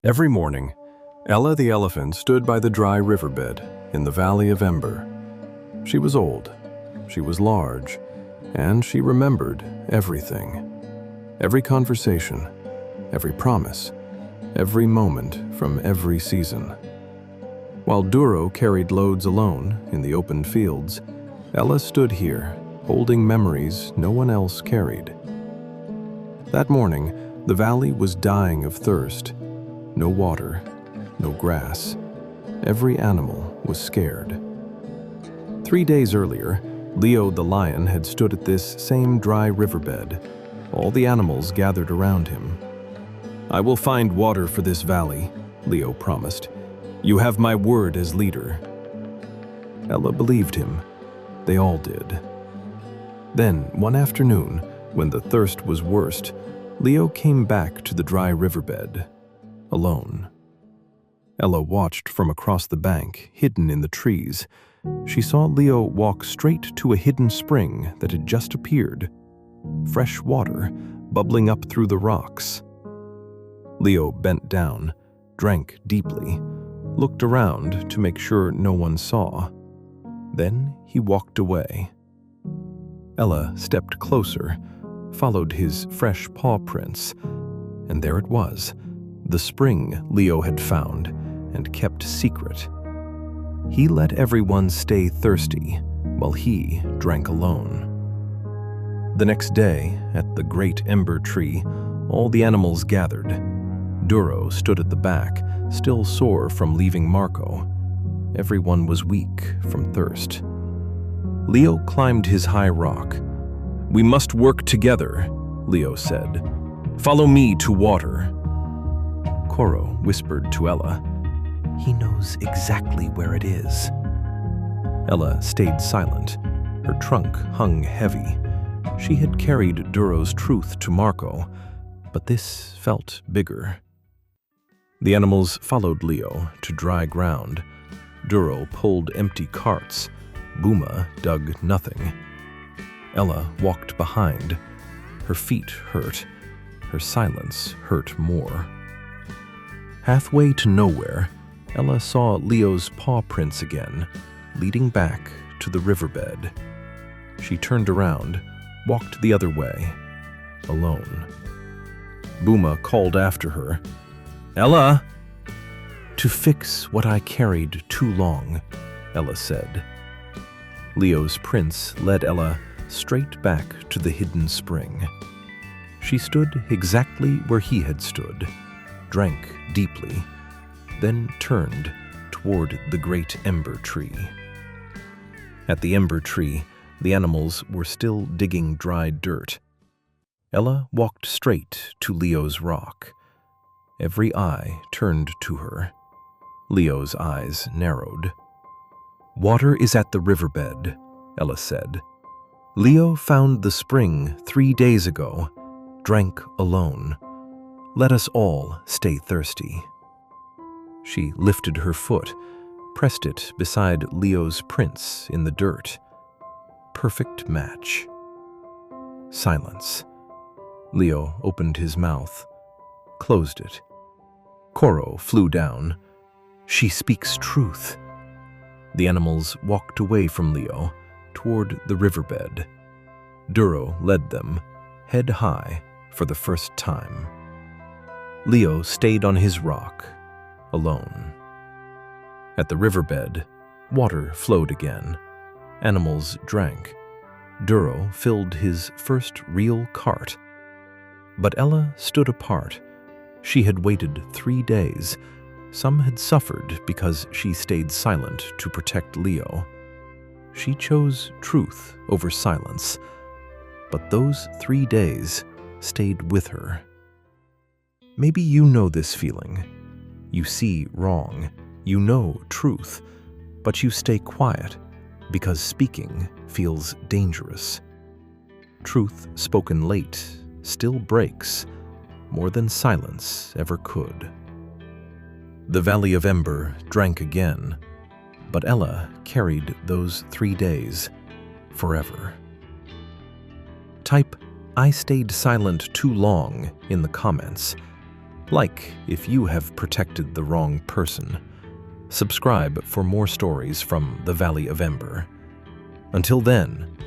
Every morning, Ella the elephant stood by the dry riverbed in the Valley of Ember. She was old, she was large, and she remembered everything. Every conversation, every promise, every moment from every season. While Duro carried loads alone in the open fields, Ella stood here, holding memories no one else carried. That morning, the valley was dying of thirst. No water, no grass. Every animal was scared. 3 days earlier, Leo the lion had stood at this same dry riverbed. All the animals gathered around him. "I will find water for this valley," Leo promised. "You have my word as leader." Ella believed him. They all did. Then, one afternoon, when the thirst was worst, Leo came back to the dry riverbed. Alone. Ella watched from across the bank, hidden in the trees. She saw Leo walk straight to a hidden spring that had just appeared. Fresh water bubbling up through the rocks. Leo bent down, drank deeply, looked around to make sure no one saw. Then he walked away. Ella stepped closer, followed his fresh paw prints, and there it was. The spring Leo had found and kept secret. He let everyone stay thirsty while he drank alone. The next day, at the Great Ember Tree, all the animals gathered. Duro stood at the back, still sore from leaving Marco. Everyone was weak from thirst. Leo climbed his high rock. "We must work together," Leo said. "Follow me to water." Duro whispered to Ella, "He knows exactly where it is." Ella stayed silent. Her trunk hung heavy. She had carried Duro's truth to Marco, but this felt bigger. The animals followed Leo to dry ground. Duro pulled empty carts. Buma dug nothing. Ella walked behind. Her feet hurt. Her silence hurt more. Halfway to nowhere, Ella saw Leo's paw prints again, leading back to the riverbed. She turned around, walked the other way, alone. Buma called after her, "Ella!" "To fix what I carried too long," Ella said. Leo's prints led Ella straight back to the hidden spring. She stood exactly where he had stood, drank deeply, then turned toward the Great Ember Tree. At the Ember Tree, the animals were still digging dry dirt. Ella walked straight to Leo's rock. Every eye turned to her. Leo's eyes narrowed. "Water is at the riverbed," Ella said. "Leo found the spring 3 days ago, drank alone. Let us all stay thirsty." She lifted her foot, pressed it beside Leo's prints in the dirt. Perfect match. Silence. Leo opened his mouth, closed it. Duro flew down. "She speaks truth." The animals walked away from Leo, toward the riverbed. Duro led them, head high, for the first time. Leo stayed on his rock, alone. At the riverbed, water flowed again. Animals drank. Duro filled his first real cart. But Ella stood apart. She had waited 3 days. Some had suffered because she stayed silent to protect Leo. She chose truth over silence. But those 3 days stayed with her. Maybe you know this feeling. You see wrong, you know truth, but you stay quiet because speaking feels dangerous. Truth spoken late still breaks more than silence ever could. The Valley of Ember drank again, but Ella carried those 3 days forever. Type "I stayed silent too long" in the comments. Like if you have protected the wrong person. Subscribe for more stories from the Valley of Ember. Until then,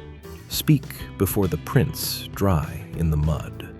speak before the prints dry in the mud.